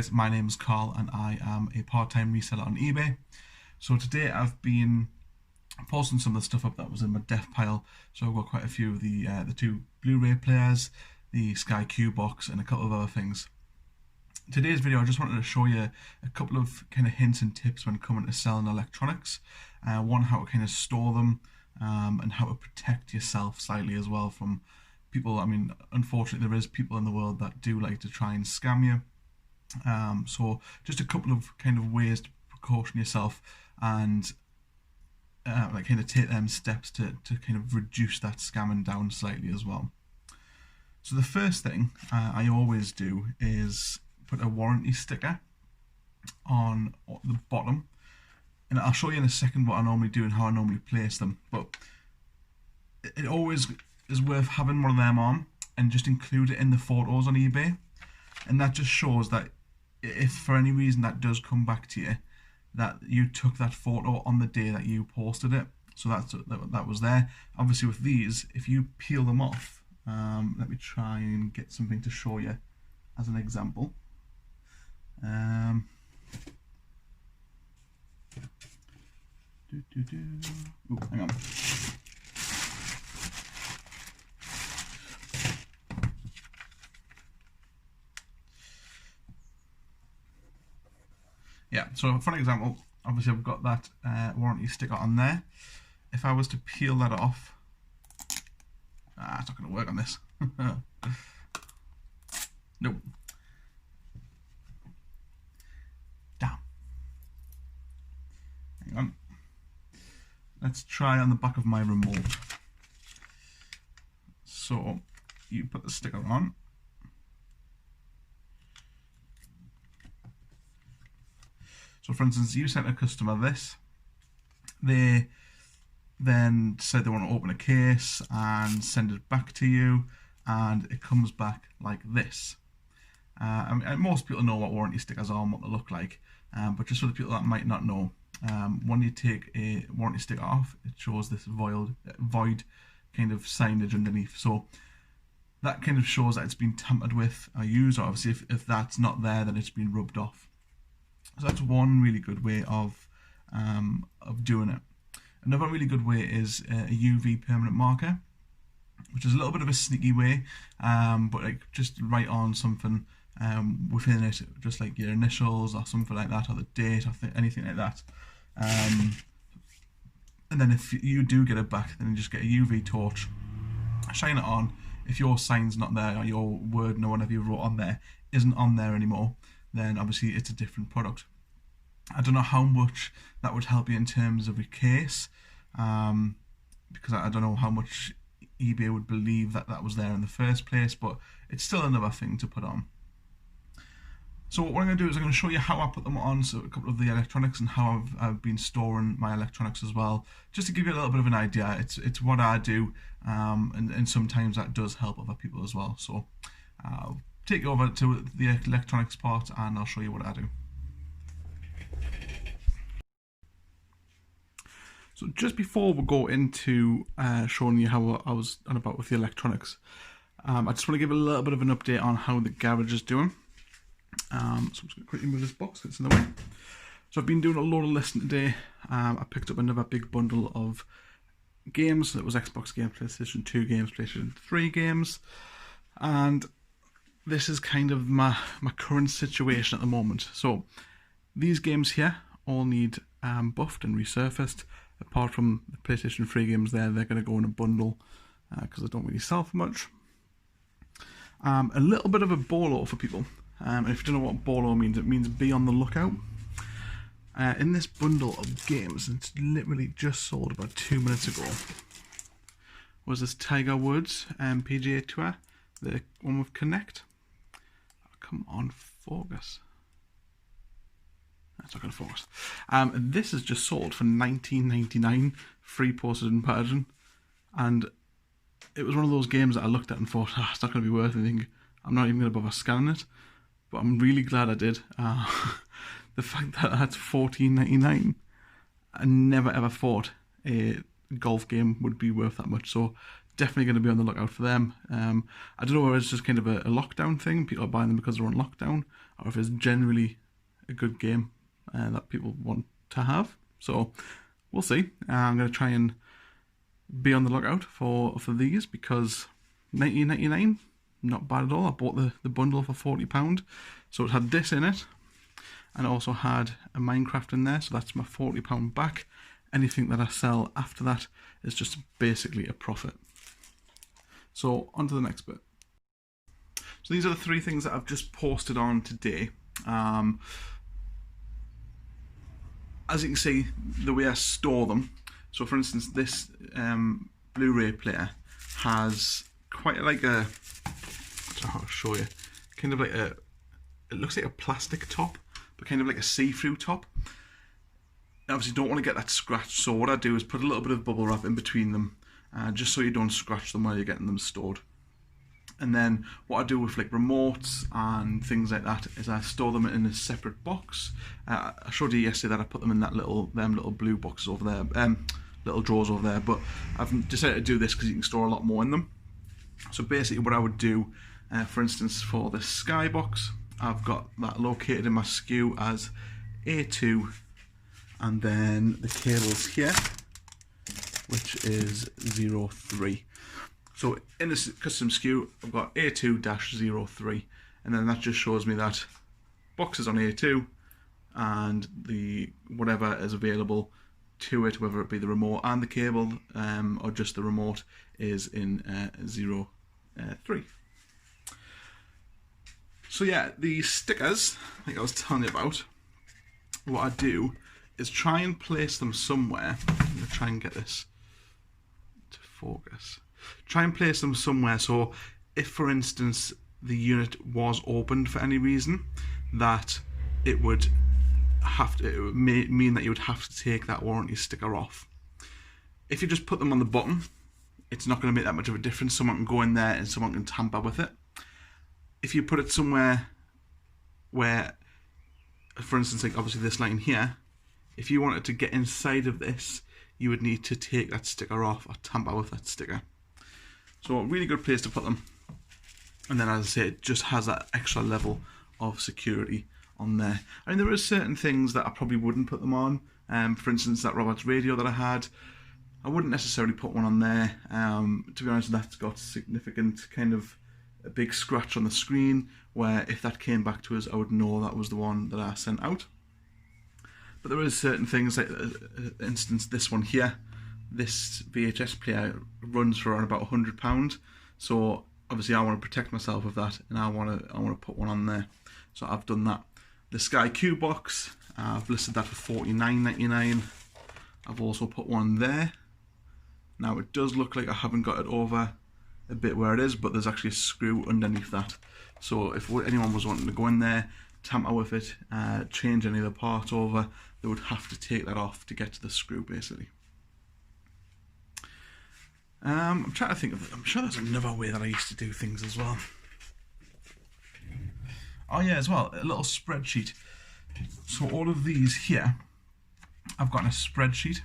guys, my name is Carl and I am a part-time reseller on eBay. So today I've been posting some of the stuff up that was in my dev pile. So I've got quite a few of the two Blu-ray players, the Sky Q box and a couple of other things. Today's video I just wanted to show you a couple of kind of hints and tips when coming to selling electronics. One, how to kind of store them and how to protect yourself slightly as well from people. I mean, unfortunately there is people in the world that do like to try and scam you. So just a couple of kind of ways to precaution yourself and like kind of take them steps to kind of reduce that scamming down slightly as well. So the first thing I always do is put a warranty sticker on the bottom, and I'll show you in a second what I normally do and how I normally place them, but it always is worth having one of them on and just include it in the photos on eBay. And that just shows that if for any reason that does come back to you, that you took that photo on the day that you posted it. So that was there. Obviously with these, if you peel them off, let me try and get something to show you as an example. Ooh, hang on. Yeah, so for an example, obviously I've got that warranty sticker on there. If I was to peel that off, it's not going to work on this. Nope. Damn. Hang on. Let's try on the back of my remote. So you put the sticker on. So for instance, you sent a customer this, they then said they want to open a case and send it back to you, and it comes back like this. I mean, most people know what warranty stickers are and what they look like, but just for the people that might not know, when you take a warranty sticker off, it shows this void kind of signage underneath. So that kind of shows that it's been tampered with or used, or obviously if that's not there, then it's been rubbed off. So that's one really good way of doing it. Another really good way is a UV permanent marker, which is a little bit of a sneaky way, but like just write on something within it, just like your initials or something like that, or the date, or anything like that. And then if you do get it back, then you just get a UV torch, shine it on. If your sign's not there, or your word, or whatever you wrote on there isn't on there anymore, then obviously it's a different product. I don't know how much that would help you in terms of your case, because I don't know how much eBay would believe that that was there in the first place, but it's still another thing to put on. So what I'm going to do is I'm going to show you how I put them on, so a couple of the electronics and how I've been storing my electronics as well, just to give you a little bit of an idea. It's what I do, and sometimes that does help other people as well. So I'll take you over to the electronics part and I'll show you what I do. So just before we go into showing you how I was on about with the electronics, I just want to give a little bit of an update on how the garage is doing. So I'm just going to quickly move this box, it's in the way. So I've been doing a lot of listing today. I picked up another big bundle of games. It was Xbox games, PlayStation 2 games, PlayStation 3 games, and this is kind of my current situation at the moment. So these games here all need buffed and resurfaced. Apart from the PlayStation 3 games they're going to go in a bundle because they don't really sell for much. A little bit of a bolo for people. If you don't know what bolo means, it means be on the lookout. In this bundle of games, it's literally just sold about 2 minutes ago, was this Tiger Woods PGA Tour, the one with Connect. Oh, come on, focus. That's not going to focus. This is just sold for $19.99, free postage and packaging, and it was one of those games that I looked at and thought, it's not going to be worth anything. I'm not even going to bother scanning it, but I'm really glad I did. The fact that that's $14.99, I never ever thought a golf game would be worth that much. So definitely going to be on the lookout for them. I don't know whether it's just kind of a lockdown thing, people are buying them because they're on lockdown, or if it's generally a good game that people want to have. So we'll see. I'm going to try and be on the lookout for these, because $19.99, not bad at all. I bought the bundle for £40, so it had this in it, and it also had a Minecraft in there, so that's my £40 back. Anything that I sell after that is just basically a profit. So on to the next bit. So these are the 3 things that I've just posted on today. As you can see, the way I store them. So for instance, this Blu-ray player has quite like a, I'll show you, kind of like it looks like a plastic top, but kind of like a see-through top. Obviously don't want to get that scratched, so what I do is put a little bit of bubble wrap in between them, just so you don't scratch them while you're getting them stored. And then what I do with like remotes and things like that is I store them in a separate box. I showed you yesterday that I put them in that little blue boxes over there, little drawers over there, but I've decided to do this because you can store a lot more in them. So basically what I would do, for instance for the Skybox, I've got that located in my SKU as A2, and then the cable's here, which is 03. So in this custom SKU, I've got A2-03, and then that just shows me that box is on A2, and the whatever is available to it, whether it be the remote and the cable, or just the remote, is in 03. So yeah, the stickers, like I was telling you about, what I do is try and place them somewhere. I'm going to try and get this to focus. Try and place them somewhere, so if for instance the unit was opened for any reason, that it would mean that you would have to take that warranty sticker off. If you just put them on the bottom, it's not going to make that much of a difference. Someone can go in there and someone can tamper with it. If you put it somewhere where, for instance, like obviously this line here, if you wanted to get inside of this, you would need to take that sticker off or tamper with that sticker. So a really good place to put them. And then, as I say, it just has that extra level of security on there. I mean, there are certain things that I probably wouldn't put them on. For instance, that Robert's radio that I had, I wouldn't necessarily put one on there. To be honest, that's got significant kind of a big scratch on the screen, where if that came back to us, I would know that was the one that I sent out. But there is certain things, like for instance this one here, this VHS player runs for around about £100, so obviously I want to protect myself with that, and I want to put one on there, so I've done that. The Sky Q box, I've listed that for $49.99. I've also put one there. Now it does look like I haven't got it over a bit where it is, but there's actually a screw underneath that, so if anyone was wanting to go in there, tamper with it, change any of the parts over, they would have to take that off to get to the screw basically. I'm trying to think of, I'm sure there's another way that I used to do things as well. Oh yeah, as well, a little spreadsheet. So all of these here, I've got in a spreadsheet,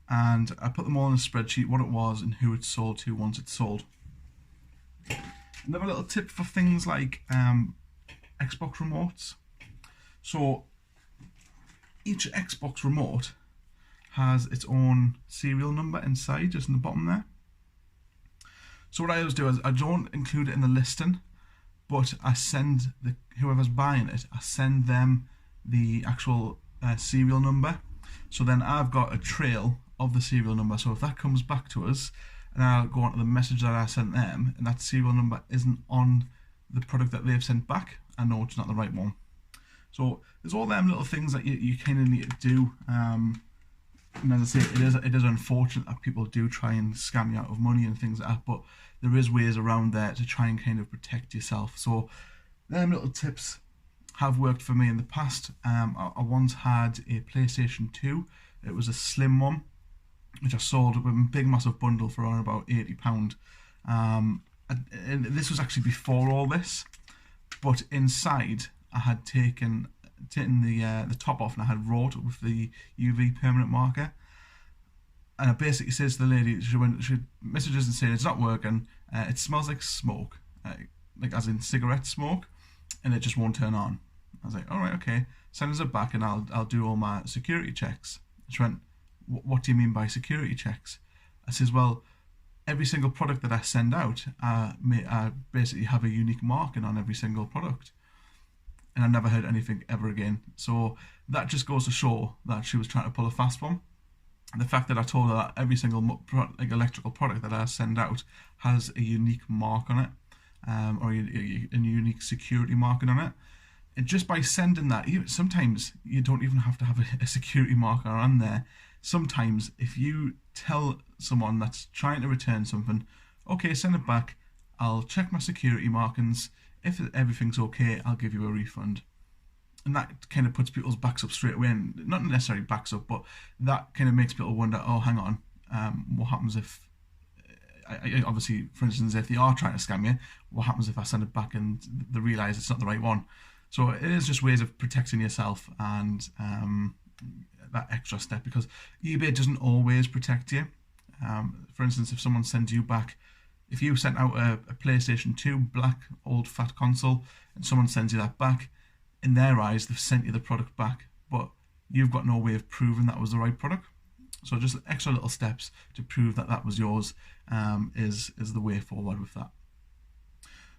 and I put them all in a spreadsheet, what it was and who it sold to once it's sold. Another little tip for things like Xbox remotes. So each Xbox remote has its own serial number inside, just in the bottom there. So what I always do is I don't include it in the listing, but I send whoever's buying it, I send them the actual serial number. So then I've got a trail of the serial number. So if that comes back to us, and I'll go onto the message that I sent them, and that serial number isn't on the product that they've sent back, I know it's not the right one. So there's all them little things that you kind of need to do. And as I say, it is unfortunate that people do try and scam you out of money and things like that, but there is ways around there to try and kind of protect yourself. So them little tips have worked for me in the past. I once had a PlayStation 2. It was a slim one, which I sold with a big massive bundle for around about £80. And this was actually before all this, but inside I had taken the top off, and I had wrote with the UV permanent marker. it basically says to the lady, she messages and saying it's not working, it smells like smoke, like as in cigarette smoke, and it just won't turn on. I was like, all right, okay, send us it back and I'll do all my security checks. She went, what do you mean by security checks? I says, well, every single product that I send out, I basically have a unique marking on every single product. And I never heard anything ever again. So that just goes to show that she was trying to pull a fast one. The fact that I told her that every single electrical product that I send out has a unique mark on it, or a unique security marking on it. And just by sending that, sometimes you don't even have to have a security marker on there. Sometimes if you tell someone that's trying to return something, okay, send it back, I'll check my security markings, if everything's okay, I'll give you a refund. And that kind of puts people's backs up straight away, and not necessarily backs up, but that kind of makes people wonder, oh, hang on, what happens if, obviously, for instance, if they are trying to scam you, what happens if I send it back and they realise it's not the right one? So it is just ways of protecting yourself and that extra step, because eBay doesn't always protect you. For instance, if someone sends you back, if you sent out a PlayStation 2 black old fat console and someone sends you that back, in their eyes they've sent you the product back, but you've got no way of proving that was the right product. So just extra little steps to prove that that was yours is the way forward with that.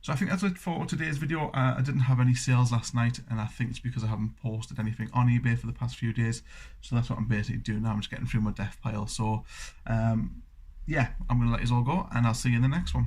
So I think that's it for today's video. I didn't have any sales last night, and I think it's because I haven't posted anything on eBay for the past few days. So that's what I'm basically doing now. I'm just getting through my death pile. So yeah, I'm going to let you all go, and I'll see you in the next one.